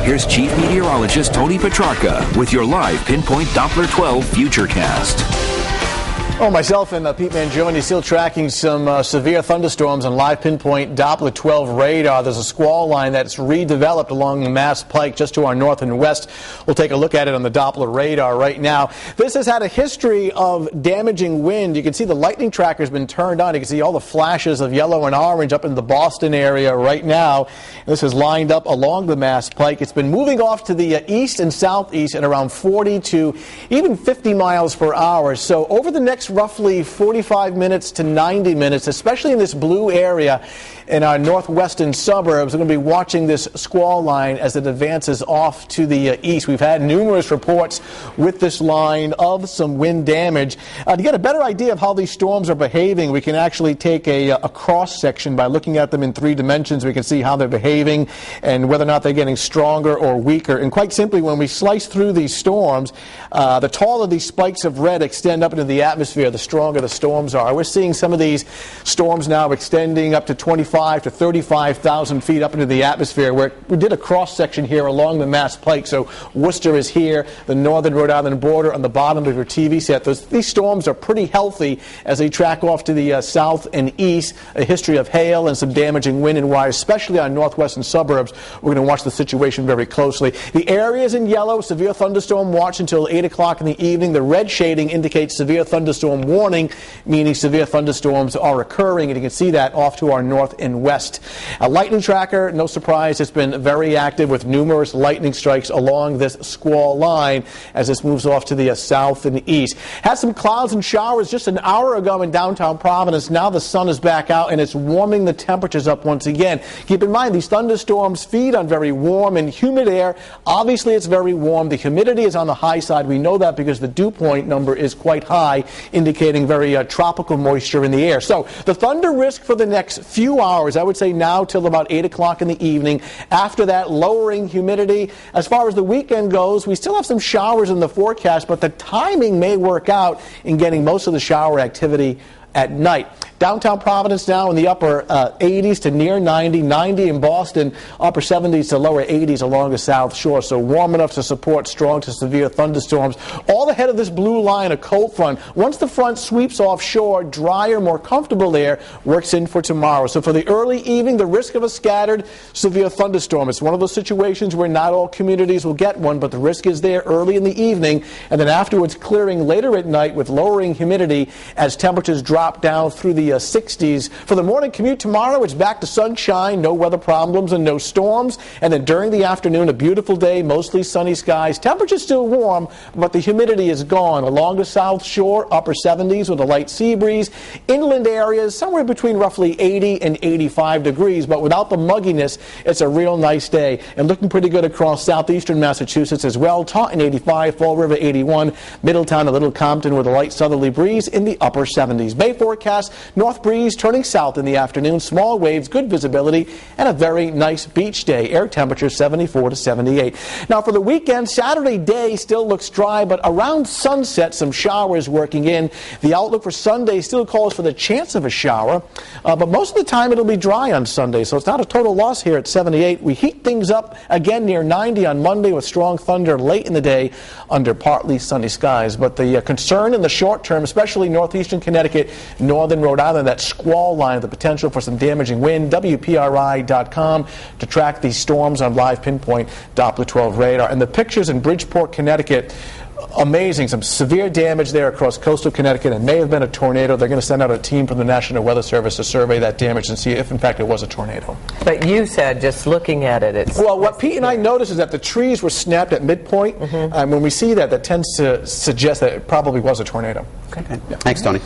here's Chief Meteorologist Tony Petrarca with your live Pinpoint Doppler 12 Futurecast. Well, myself and Pete Mangione still tracking some severe thunderstorms on live Pinpoint Doppler 12 radar. There's a squall line that's redeveloped along Mass Pike just to our north and west. We'll take a look at it on the Doppler radar right now. This has had a history of damaging wind. You can see the lightning tracker's been turned on. You can see all the flashes of yellow and orange up in the Boston area right now. This is lined up along the Mass Pike. It's been moving off to the east and southeast at around 40 to even 50 miles per hour. So over the next roughly 45 minutes to 90 minutes, especially in this blue area in our northwestern suburbs, we're going to be watching this squall line as it advances off to the east. We've had numerous reports with this line of some wind damage. To get a better idea of how these storms are behaving, we can actually take a cross-section by looking at them in 3 dimensions. We can see how they're behaving and whether or not they're getting stronger or weaker. And quite simply, when we slice through these storms, the taller these spikes of red extend up into the atmosphere, the stronger the storms are. We're seeing some of these storms now extending up to 25 to 35,000 feet up into the atmosphere. We did a cross-section here along the Mass Pike, so Worcester is here, the northern Rhode Island border on the bottom of your TV set. These storms are pretty healthy as they track off to the south and east. A history of hail and some damaging wind and wire, especially on northwestern suburbs. We're going to watch the situation very closely. The areas in yellow, severe thunderstorm watch until 8 o'clock in the evening. The red shading indicates severe thunderstorm warning, meaning severe thunderstorms are occurring, and you can see that off to our north and west. A lightning tracker, no surprise, it's been very active with numerous lightning strikes along this squall line as this moves off to the south and east. Had some clouds and showers just an hour ago in downtown Providence. Now the sun is back out and it's warming the temperatures up once again. Keep in mind, these thunderstorms feed on very warm and humid air. Obviously, it's very warm. The humidity is on the high side. We know that because the dew point number is quite high, indicating very tropical moisture in the air. So the thunder risk for the next few hours, I would say now till about 8 o'clock in the evening. After that, lowering humidity. As far as the weekend goes, we still have some showers in the forecast, but the timing may work out in getting most of the shower activity at night. Downtown Providence now in the upper 80s to near 90, 90 in Boston, upper 70s to lower 80s along the South Shore, so warm enough to support strong to severe thunderstorms. All ahead of this blue line, a cold front. Once the front sweeps offshore, drier, more comfortable air works in for tomorrow. So for the early evening, the risk of a scattered severe thunderstorm. It's one of those situations where not all communities will get one, but the risk is there early in the evening, and then afterwards clearing later at night with lowering humidity as temperatures drop down through the 60s. For the morning commute tomorrow, it's back to sunshine, no weather problems and no storms. And then during the afternoon, a beautiful day, mostly sunny skies. Temperatures still warm, but the humidity is gone. Along the South Shore, upper 70s with a light sea breeze. Inland areas, somewhere between roughly 80 and 85 degrees, but without the mugginess, it's a real nice day. And looking pretty good across southeastern Massachusetts as well. Taunton 85, Fall River 81, Middletown, a little Compton with a light southerly breeze in the upper 70s. Bay forecast, north breeze turning south in the afternoon, small waves, good visibility, and a very nice beach day. Air temperature 74 to 78. Now for the weekend, Saturday day still looks dry, but around sunset, some showers working in. The outlook for Sunday still calls for the chance of a shower, but most of the time it'll be dry on Sunday, so it's not a total loss here at 78. We heat things up again near 90 on Monday with strong thunder late in the day under partly sunny skies. But the concern in the short term, especially northeastern Connecticut, northern Rhode Island, that squall line, the potential for some damaging wind. WPRI.com to track these storms on live Pinpoint Doppler 12 radar. And the pictures in Bridgeport, Connecticut, amazing. Some severe damage there across coastal Connecticut. It may have been a tornado. They're going to send out a team from the National Weather Service to survey that damage and see if, in fact, it was a tornado. But you said, just looking at it, it's... Well, what Pete and I noticed is that the trees were snapped at midpoint. And when we see that, that tends to suggest that it probably was a tornado. Okay. Thanks, Tony.